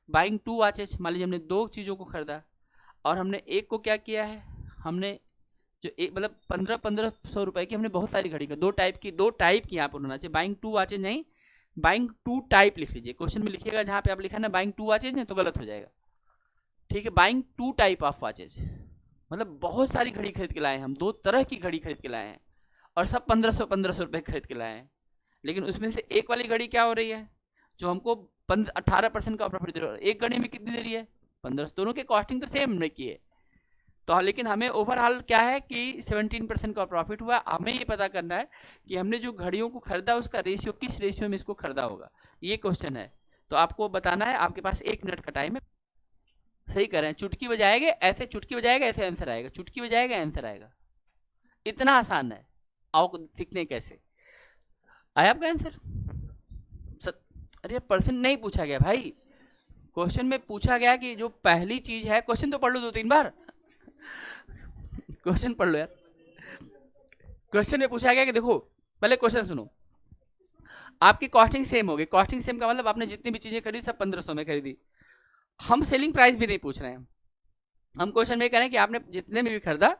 Buying 2 watches. मान लीजिए हमने 2 चीज़ों को खरीदा और हमने एक को क्या किया है, हमने जो एक मतलब 1500 रुपये की हमने बहुत सारी घड़ी का दो टाइप की यहाँ पर होना चाहिए. बाइंग 2 वॉचेज नहीं, बाइंग 2 टाइप लिख लीजिए. क्वेश्चन में लिखिएगा जहाँ पे आप लिखा ना बाइंग 2 वॉचेज नहीं तो गलत हो जाएगा. ठीक है, बाइंग 2 टाइप ऑफ वॉचेज मतलब बहुत सारी घड़ी खरीद के लाए हैं हम. 2 तरह की घड़ी खरीद के लाए हैं और सब 1500 रुपये खरीद के लाए हैं. लेकिन उसमें से एक वाली घड़ी क्या हो रही है जो हमको 18% का प्रॉफिट दे रहा है. एक घड़ी में कितनी दे रही है 1500. दोनों के कॉस्टिंग तो सेम हमने की है तो, लेकिन हमें ओवरऑल क्या है कि 17% का प्रॉफिट हुआ. हमें ये पता करना है कि हमने जो घड़ियों को खरीदा उसका रेशियो किस रेशियो में इसको खरीदा होगा. ये क्वेश्चन है तो आपको बताना है. आपके पास 1 मिनट का टाइम है. सही कर रहे हैं. चुटकी बजाएंगे ऐसे, चुटकी बजाएगा ऐसे आंसर आएगा, चुटकी बजाएगा आंसर आएगा. इतना आसान है. आओ सीखने कैसे. आया आपका आंसर. अरे परसेंट नहीं पूछा गया भाई. क्वेश्चन में पूछा गया कि जो पहली चीज है. क्वेश्चन तो पढ़ लो 2-3 बार. क्वेश्चन पढ़ लो यार. क्वेश्चन में पूछा गया कि देखो पहले क्वेश्चन सुनो. आपकी कॉस्टिंग सेम होगी. कॉस्टिंग सेम का मतलब आपने जितनी भी चीजें खरीदी सब 1500 में खरीदी. हम सेलिंग प्राइस भी नहीं पूछ रहे हैं. हम क्वेश्चन में कह रहे हैं कि आपने जितने में भी खरीदा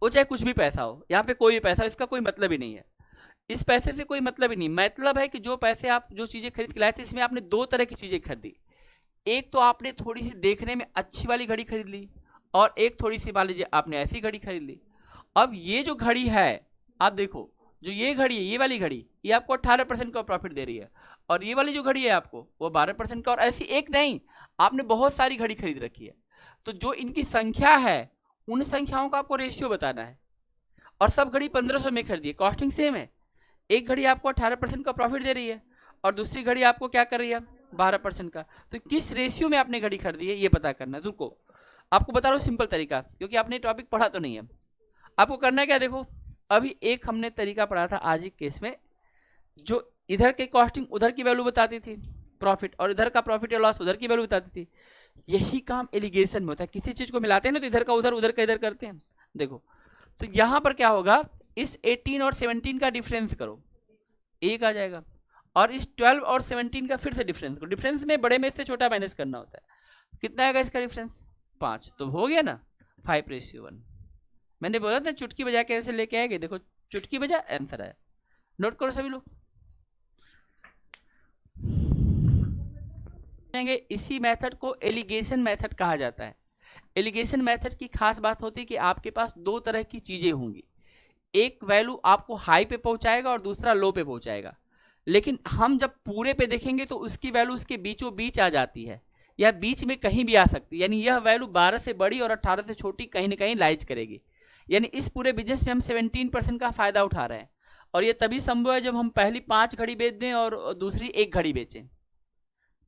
वो चाहे कुछ भी पैसा हो, यहाँ पे कोई भी पैसा, इसका कोई मतलब ही नहीं है. इस पैसे से कोई मतलब ही नहीं. मतलब है कि जो पैसे आप जो चीजें खरीद के लाए थे इसमें आपने 2 तरह की चीजें खरीदी. एक तो आपने थोड़ी सी देखने में अच्छी वाली घड़ी खरीद ली और एक थोड़ी सी मान लीजिए आपने ऐसी घड़ी खरीद ली. अब ये जो घड़ी है आप देखो, जो ये घड़ी है ये वाली घड़ी ये आपको 18% का प्रॉफिट दे रही है और ये वाली जो घड़ी है आपको वो 12% का. और ऐसी एक नहीं, आपने बहुत सारी घड़ी खरीद रखी है. तो जो इनकी संख्या है उन संख्याओं का आपको रेशियो बताना है. और सब घड़ी 1500 में खरीदी है. कॉस्टिंग सेम है. एक घड़ी आपको 18% का प्रॉफिट दे रही है और दूसरी घड़ी आपको क्या कर रही है 12% का. तो किस रेशियो में आपने घड़ी खरीदी है ये पता करना है. रुको आपको बता रहा हूँ सिंपल तरीका, क्योंकि आपने टॉपिक पढ़ा तो नहीं है. आपको करना है क्या, देखो अभी एक हमने तरीका पढ़ा था आज एक केस में, जो इधर की कॉस्टिंग उधर की वैल्यू बताती थी प्रॉफिट और इधर का प्रॉफिट या लॉस उधर की वैल्यू बताती थी. यही काम एलिगेशन में होता है. किसी चीज को मिलाते हैं ना तो इधर का उधर का इधर करते हैं. देखो तो यहां पर क्या होगा, इस 18 और 17 का डिफरेंस करो 1 आ जाएगा और इस 12 और 17 का फिर से डिफरेंस करो. डिफरेंस में बड़े में से छोटा माइनस करना होता है. कितना आएगा इसका डिफरेंस 5. तो हो गया ना 5:1. मैंने बोला था चुटकी बजा के ऐसे लेके आएंगे. देखो चुटकी बजा आंसर आया. नोट करो सभी लोग. इसी मेथड को एलिगेशन मेथड कहा जाता है. एलिगेशन मेथड की खास बात होती है कि आपके पास 2 तरह की चीजें होंगी. एक वैल्यू आपको हाई पे पहुंचाएगा और दूसरा लो पे पहुंचाएगा. लेकिन हम जब पूरे पे देखेंगे तो उसकी वैल्यू उसके बीचों बीच आ जाती है या बीच में कहीं भी आ सकती है. यानी यह वैल्यू 12 से बड़ी और 18 से छोटी कहीं ना कहीं लाइज करेगी. यानी इस पूरे बिजनेस में हम 17% का फायदा उठा रहे हैं और ये तभी संभव है जब हम पहली 5 घड़ी बेच दें और दूसरी 1 घड़ी बेचें.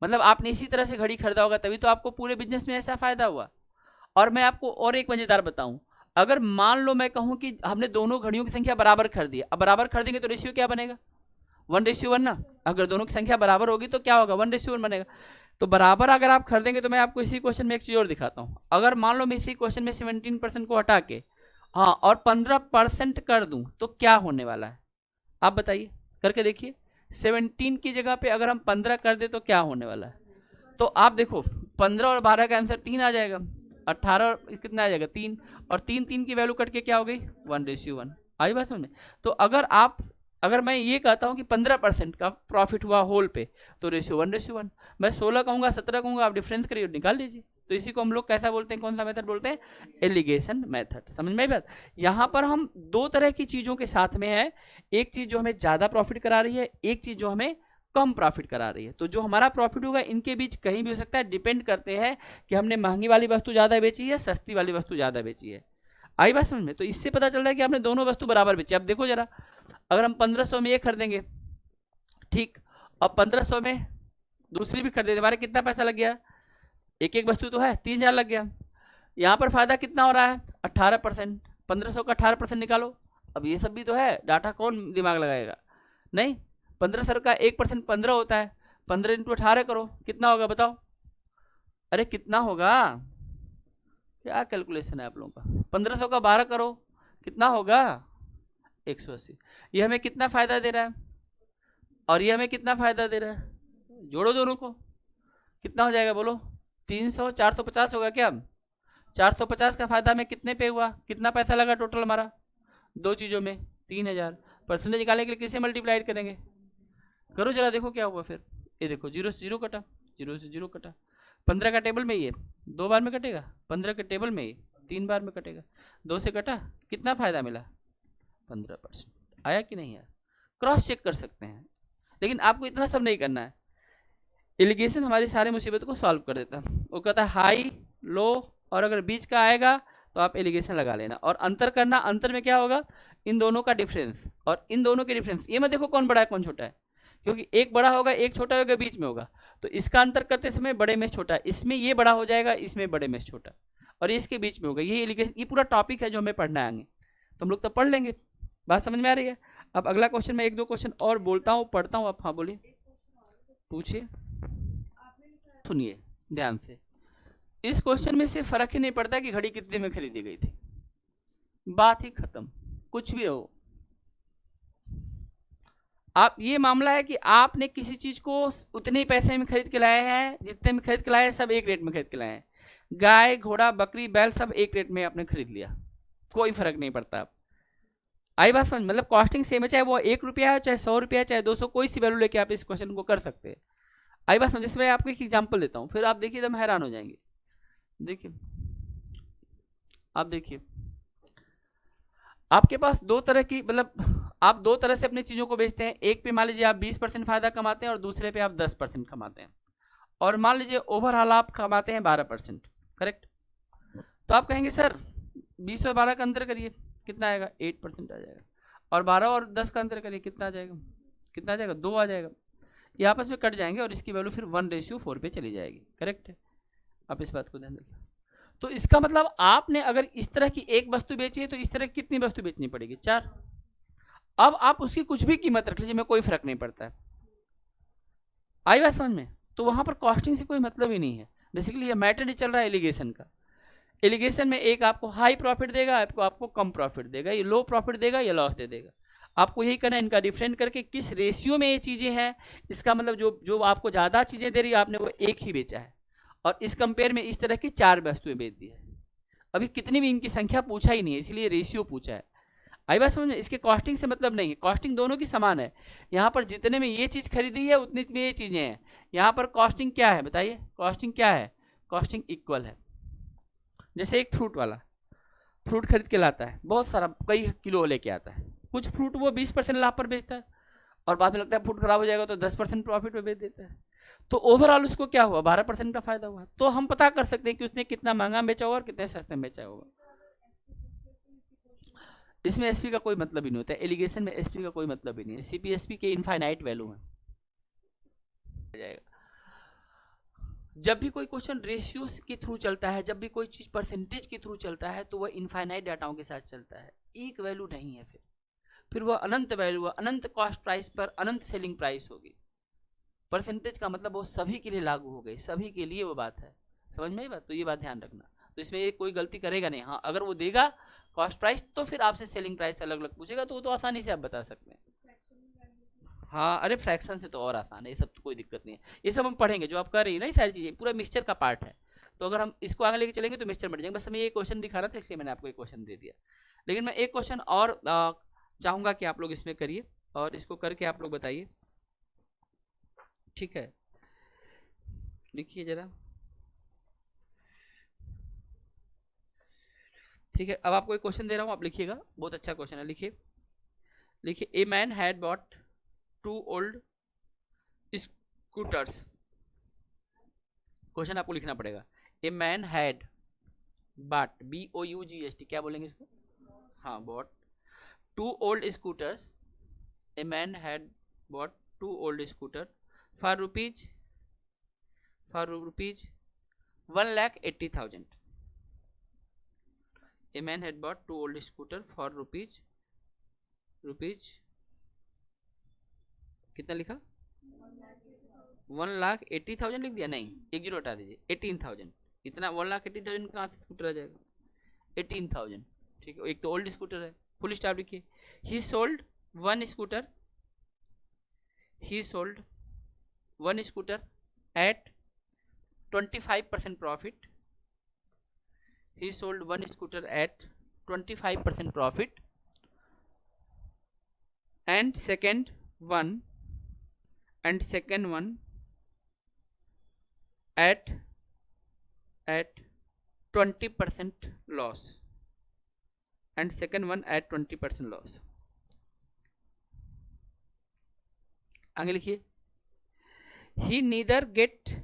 मतलब आपने इसी तरह से घड़ी खरीदा होगा तभी तो आपको पूरे बिजनेस में ऐसा फायदा हुआ. और मैं आपको और एक मजेदार बताऊं, अगर मान लो मैं कहूं कि हमने दोनों घड़ियों की संख्या बराबर खरीदी. अब बराबर खरीदेंगे तो रेशियो क्या बनेगा 1:1 ना. अगर दोनों की संख्या बराबर होगी तो क्या होगा 1:1 बनेगा. तो बराबर अगर आप खरीदेंगे तो मैं आपको इसी क्वेश्चन में एक चीज और दिखाता हूं. अगर मान लो मैं इसी क्वेश्चन में 17% को हटा के हाँ, और 15% कर दूं तो क्या होने वाला है, आप बताइए, करके देखिए। 17 की जगह पे अगर हम 15 कर दे तो क्या होने वाला है? तो आप देखो 15 और 12 का आंसर 3 आ जाएगा, 18 और कितना आ जाएगा 3, और 3 की वैल्यू कट के क्या हो गई 1:1। आई बात समझ में? तो अगर मैं ये कहता हूँ कि 15% का प्रॉफिट हुआ होल पे तो रेशियो 1:1, मैं 16 कहूँगा 17 कहूँगा, आप डिफरेंस करिए निकाल लीजिए। तो इसी को हम लोग कैसा बोलते हैं, कौन सा मेथड बोलते हैं? Alligation method. समझ में आई बात? यहाँ पर हम दो तरह की चीजों के साथ में है, एक चीज जो हमें ज्यादा प्रॉफिट करा रही है, एक चीज जो हमें कम प्रॉफिट करा रही है। तो जो हमारा प्रॉफिट होगा इनके बीच कहीं भी हो सकता है, डिपेंड करते हैं कि हमने महंगी वाली वस्तु ज्यादा बेची है, सस्ती वाली वस्तु ज्यादा बेची है। आई बात समझ में? तो इससे पता चल रहा है कि आपने दोनों वस्तु बराबर बेची। अब देखो जरा, अगर हम 1500 में ये खरीदेंगे, ठीक, अब 1500 में दूसरी भी खरीदे, हमारे कितना पैसा लग गया? एक एक वस्तु तो है, 3000 लग गया। यहाँ पर फायदा कितना हो रहा है? 18%। 1500 का 18% निकालो। अब ये सब भी तो है, डाटा कौन दिमाग लगाएगा? नहीं, 1500 का 1% 15 होता है, 15 इंटू 18 करो, कितना होगा बताओ? अरे कितना होगा? क्या कैलकुलेशन है आप लोगों का? 1500 का 12 करो, कितना होगा? 180। ये हमें कितना फायदा दे रहा है और ये हमें कितना फायदा दे रहा है? जोड़ो दोनों को, कितना हो जाएगा बोलो? 300, 450 होगा क्या? 450 का फायदा में कितने पे हुआ, कितना पैसा लगा टोटल हमारा दो चीजों में? 3000। परसेंटेज निकालने के लिए किसे मल्टीप्लाइड करेंगे? करो जरा, देखो क्या हुआ फिर। ये देखो 0 से 0 कटा, 0 से 0 कटा। 15 का टेबल में ये 2 बार में कटेगा, 15 के टेबल में ये 3 बार में कटेगा, 2 से कटा, कितना फायदा मिला? 15%। आया कि नहीं आया? क्रॉस चेक कर सकते हैं, लेकिन आपको इतना सब नहीं करना है। एलिगेशन हमारी सारी मुसीबतों को सॉल्व कर देता है। वो कहता है हाई लो, और अगर बीच का आएगा तो आप एलिगेशन लगा लेना, और अंतर करना, अंतर में क्या होगा? इन दोनों का डिफरेंस और इन दोनों के डिफरेंस। ये मत देखो कौन बड़ा है कौन छोटा है, क्योंकि एक बड़ा होगा एक छोटा होगा, बीच में होगा, तो इसका अंतर करते समय बड़े में छोटा, इसमें ये बड़ा हो जाएगा, इसमें बड़े में छोटा, और ये इसके बीच में होगा। ये एलिगेशन, ये पूरा टॉपिक है जो हमें पढ़ना है आगे, तो हम लोग तो पढ़ लेंगे। बात समझ में आ रही है? अब अगला क्वेश्चन, मैं एक दो क्वेश्चन और बोलता हूँ, पढ़ता हूँ, आप हाँ बोलिए, पूछिए, सुनिए ध्यान से। इस क्वेश्चन में से फर्क ही नहीं पड़ता कि घड़ी कितने में खरीदी गई थी, बात ही खत्म, कुछ भी हो। आप, ये मामला है कि आपने किसी चीज को उतने पैसे में खरीद के लाए हैं, जितने में खरीद के लाए हैं, सब एक रेट में खरीद के लाए हैं। गाय घोड़ा बकरी बैल सब एक रेट में आपने खरीद लिया, कोई फर्क नहीं पड़ता। आप आई बात समझ? मतलब कॉस्टिंग सेम है, चाहे वो 1 रुपया है, चाहे 100 रुपया है, चाहे 200, कोई सी वैल्यू लेके आप इस क्वेश्चन को कर सकते हैं। आई बात समझ? जैसे मैं आपको एक एग्जाम्पल देता हूँ, फिर आप देखिए एकदम हैरान हो जाएंगे। देखिए, आप देखिए, आपके पास दो तरह की, मतलब आप दो तरह से अपनी चीजों को बेचते हैं। एक पे मान लीजिए आप 20% फायदा कमाते हैं और दूसरे पे आप 10% कमाते हैं, और मान लीजिए ओवरऑल आप कमाते हैं 12%, करेक्ट? तो आप कहेंगे सर 20 और 12 का अंतर करिए, कितना आएगा? 8% आ जाएगा। और 12 और 10 का अंतर करिए, कितना आ जाएगा? कितना आ जाएगा? 2 आ जाएगा। ये आपस में कट जाएंगे और इसकी वैल्यू फिर 1:4 पे चली जाएगी, करेक्ट है? आप इस बात को ध्यान रखिए। तो इसका मतलब आपने अगर इस तरह की एक वस्तु बेची है तो इस तरह कितनी वस्तु बेचनी पड़ेगी? 4। अब आप उसकी कुछ भी कीमत रख लीजिए, में कोई फर्क नहीं पड़ता है। आई बात समझ में? तो वहां पर कॉस्टिंग से कोई मतलब ही नहीं है। बेसिकली ये मैटर ही चल रहा है एलिगेशन का। एलिगेशन में एक आपको हाई प्रॉफिट देगा, आपको कम प्रॉफिट देगा, ये लो प्रॉफिट देगा, ये लॉस दे देगा। आपको यही करना है, इनका डिफरेंट करके किस रेशियो में ये चीजें हैं। इसका मतलब जो आपको ज्यादा चीजें दे रही है आपने वो एक ही बेचा है, और इस कंपेयर में इस तरह की 4 वस्तुएं बेच दी है। अभी कितनी भी इनकी संख्या पूछा ही नहीं है, इसलिए रेशियो पूछा है। आई बात समझ में? इसके कॉस्टिंग से मतलब नहीं है, कॉस्टिंग दोनों की समान है। यहाँ पर जितने में ये चीज खरीदी है उतनी में ये चीजें हैं। यहाँ पर कॉस्टिंग क्या है बताइए? कॉस्टिंग क्या है? कॉस्टिंग इक्वल है। जैसे एक फ्रूट वाला फ्रूट खरीद के लाता है, बहुत सारा कई किलो लेके आता है, कुछ फ्रूट वो 20% लाभ पर बेचता है, और बाद में लगता है फ्रूट खराब हो जाएगा तो 10% प्रॉफिट पे बेच देता है। तो ओवरऑल उसको क्या हुआ? 12% का फायदा हुआ। तो हम पता कर सकते हैं कि उसने कितना महंगा बेचा होगा और कितने सस्ते में बेचा होगा। इसमें एसपी का कोई मतलब ही नहीं होता है, एलिगेशन में एसपी का कोई मतलब ही नहीं है। सीपीएसपी के इनफाइनाइट वैल्यू है। जब भी कोई क्वेश्चन रेशियो के थ्रू चलता है, जब भी कोई चीज परसेंटेज के थ्रू चलता है, तो वह इनफाइनाइट डाटाओं के साथ चलता है। एक वैल्यू नहीं है, फिर वह अनंत वैल्यू, अनंत कॉस्ट प्राइस पर अनंत सेलिंग प्राइस होगी। परसेंटेज का मतलब वो सभी के लिए लागू हो गई, सभी के लिए वो बात है। समझ में आई बात? तो ये बात ध्यान रखना। तो इसमें ये कोई गलती करेगा नहीं। हाँ, अगर वो देगा कॉस्ट प्राइस तो फिर आपसे सेलिंग प्राइस अलग अलग पूछेगा, तो वो तो आसानी से आप बता सकते हैं। हाँ, अरे फ्रैक्शन से तो और आसान है, ये सब तो कोई दिक्कत नहीं है। ये सब हम पढ़ेंगे, जो आप कर रही है ना, ये सारी चीज़ें पूरा मिक्सचर का पार्ट है। तो अगर हम इसको आगे लेके चलेंगे तो मिक्सचर बढ़ जाएंगे। बस हमें ये क्वेश्चन दिखा रहा था, इसलिए मैंने आपको एक क्वेश्चन दे दिया। लेकिन मैं एक क्वेश्चन और चाहूँगा कि आप लोग इसमें करिए और इसको करके आप लोग बताइए, ठीक है? लिखिए जरा, ठीक है। अब आपको एक क्वेश्चन दे रहा हूँ, आप लिखिएगा, बहुत अच्छा क्वेश्चन है। लिखिए, लिखिए, a man had bought 2 old scooters. Question आपको लिखना पड़ेगा, a man had bought, BOUGST, क्या बोलेंगे इसको? हाँ, bought 2 old scooters. A man had bought 2 old scooter for rupees 1,80,000। A man had bought 2 old scooter for rupees कितना लिखा? 1,80,000 लिख दिया? नहीं, एक जीरो हटा दीजिए, 18,000। इतना 1,80,000 कहाँ से स्कूटर आ जाएगा? 18,000, ठीक है। एक तो ओल्ड स्कूटर है, फुल स्टॉप लिखिए। He sold one scooter at 25% profit. He sold one scooter at 25% profit, and second one at 20% loss, and second one at 20% loss. आगे लिखिए, he neither get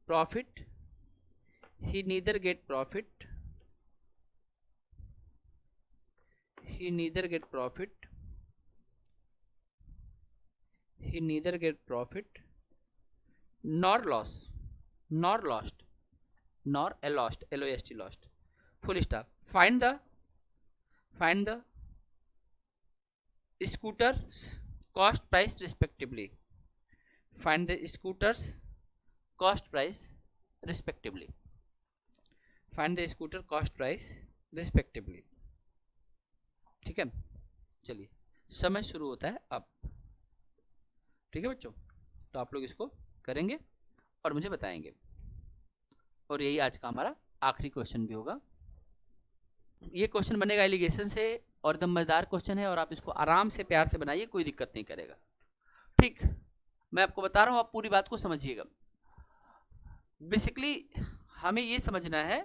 profit he neither get profit nor lost lost, full stop. Find the scooters cost price respectively. Find the scooters cost price respectively. Find the scooter cost price respectively. ठीक है, चलिए समय शुरू होता है अब, ठीक है बच्चों? तो आप लोग इसको करेंगे और मुझे बताएंगे, और यही आज का हमारा आखिरी क्वेश्चन भी होगा। ये क्वेश्चन बनेगा एलिगेशन से और एकदम मजेदार क्वेश्चन है, और आप इसको आराम से प्यार से बनाइए, कोई दिक्कत नहीं करेगा, ठीक? मैं आपको बता रहा हूँ, आप पूरी बात को समझिएगा। बेसिकली हमें ये समझना है,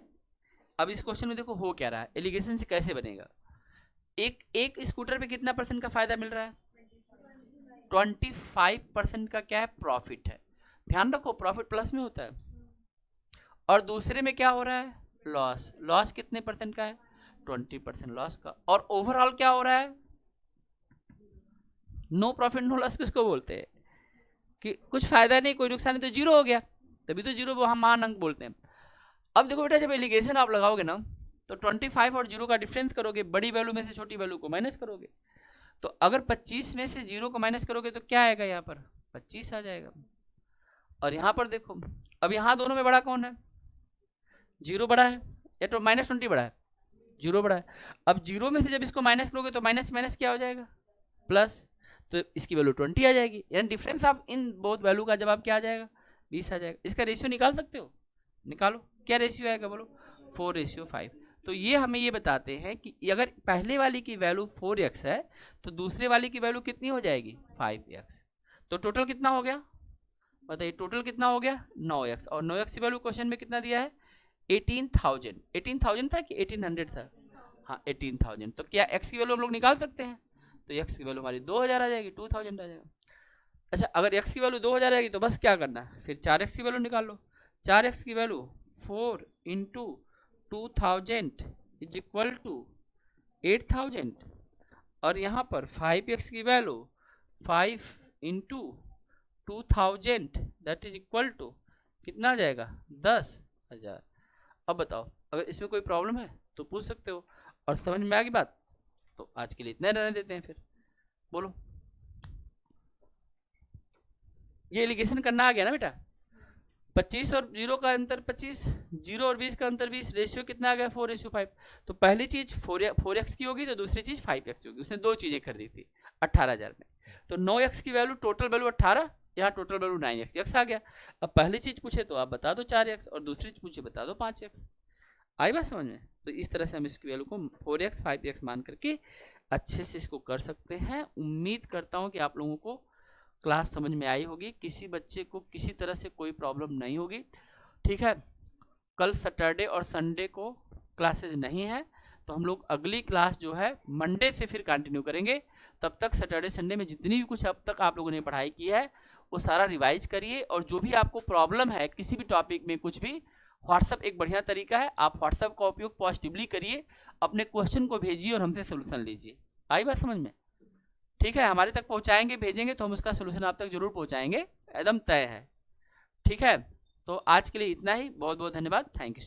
अब इस क्वेश्चन में देखो हो क्या रहा है, एलिगेशन से कैसे बनेगा। एक स्कूटर पे कितना % का फायदा मिल रहा है? 25% का क्या है? प्रॉफिट है। ध्यान रखो, प्रॉफिट प्लस में होता है। और दूसरे में क्या हो रहा है? लॉस कितने % का है? 20% लॉस का। और ओवरऑल क्या हो रहा है? नो प्रॉफिट नो लॉस किसको बोलते हैं? कि कुछ फायदा नहीं, कोई नुकसान नहीं, तो जीरो हो गया, तभी तो जीरो हम महान अंक बोलते हैं। अब देखो बेटा, जब एलिगेशन आप लगाओगे ना, तो 25 और जीरो का डिफरेंस करोगे, बड़ी वैल्यू में से छोटी वैल्यू को माइनस करोगे। तो अगर 25 में से जीरो को माइनस करोगे तो क्या आएगा? यहाँ पर 25 आ जाएगा। और यहाँ पर देखो, अब यहाँ दोनों में बड़ा कौन है? जीरो बड़ा है या तो -20 बड़ा है? जीरो बड़ा है। अब जीरो में से जब इसको माइनस करोगे तो माइनस माइनस क्या हो जाएगा? प्लस, तो इसकी वैल्यू 20 आ जाएगी। यानी डिफरेंस आप इन बहुत वैल्यू का जवाब क्या आ जाएगा? 20 आ जाएगा। इसका रेशियो निकाल सकते हो? निकालो, क्या रेशियो आएगा बोलो? 4:5। तो ये हमें ये बताते हैं कि अगर पहले वाली की वैल्यू 4x है तो दूसरे वाली की वैल्यू कितनी हो जाएगी? 5x। तो टोटल कितना हो गया बताइए? टोटल कितना हो गया? 9x। और 9x की वैल्यू क्वेश्चन में कितना दिया है? 18,000। 18,000 था कि 1800 था? हाँ, 18,000। तो क्या x की वैल्यू हम लोग निकाल सकते हैं? तो x की वैल्यू हमारी 2000 आ जाएगी, 2000 आ जाएगा। अच्छा, अगर x की वैल्यू 2000 आएगी तो बस क्या करना है, फिर 4x की वैल्यू निकाल लो। 4x की वैल्यू 4 × 2000 इज इक्वल टू 8000, और यहाँ पर 5x की value 5 × 2000 that is equal to कितना आ जाएगा? 10,000। अब बताओ, अगर इसमें कोई प्रॉब्लम है तो पूछ सकते हो, और समझ में आ गई बात? तो आज के लिए इतना रहने देते हैं, फिर बोलो। ये एलिगेशन करना आ गया ना बेटा? 25 और 0 का अंतर 25, 0 और 20 का अंतर 20, रेशियो कितना आ गया 4:5। तो पहली चीज 4x की होगी तो दूसरी चीज 5x की होगी। उसने दो चीजें खरीदी थी 18,000 में। तो 9x की वैल्यू, टोटल वैल्यू 18, यहाँ टोटल वैल्यू 9x आ गया। अब पहली चीज पूछे तो आप बता दो 4x, और दूसरी चीज पूछे बता दो 5x। आई बात समझ में? तो इस तरह से हम इसकी वैल्यू को 4x 5x मान करके अच्छे से इसको कर सकते हैं। उम्मीद करता हूँ कि आप लोगों को क्लास समझ में आई होगी, किसी बच्चे को किसी तरह से कोई प्रॉब्लम नहीं होगी। ठीक है, कल सैटरडे और संडे को क्लासेज नहीं है, तो हम लोग अगली क्लास जो है मंडे से फिर कंटिन्यू करेंगे। तब तक सैटरडे संडे में जितनी भी कुछ अब तक आप लोगों ने पढ़ाई की है वो सारा रिवाइज करिए, और जो भी आपको प्रॉब्लम है किसी भी टॉपिक में कुछ भी, व्हाट्सअप एक बढ़िया तरीका है, आप व्हाट्सअप का उपयोग पॉजिटिवली करिए, अपने क्वेश्चन को भेजिए और हमसे सोल्यूशन लीजिए। आई बात समझ में? ठीक है, हमारे तक पहुंचाएंगे, भेजेंगे तो हम उसका सोल्यूशन आप तक जरूर पहुंचाएंगे, एकदम तय है। ठीक है, तो आज के लिए इतना ही। बहुत बहुत धन्यवाद, थैंक यू।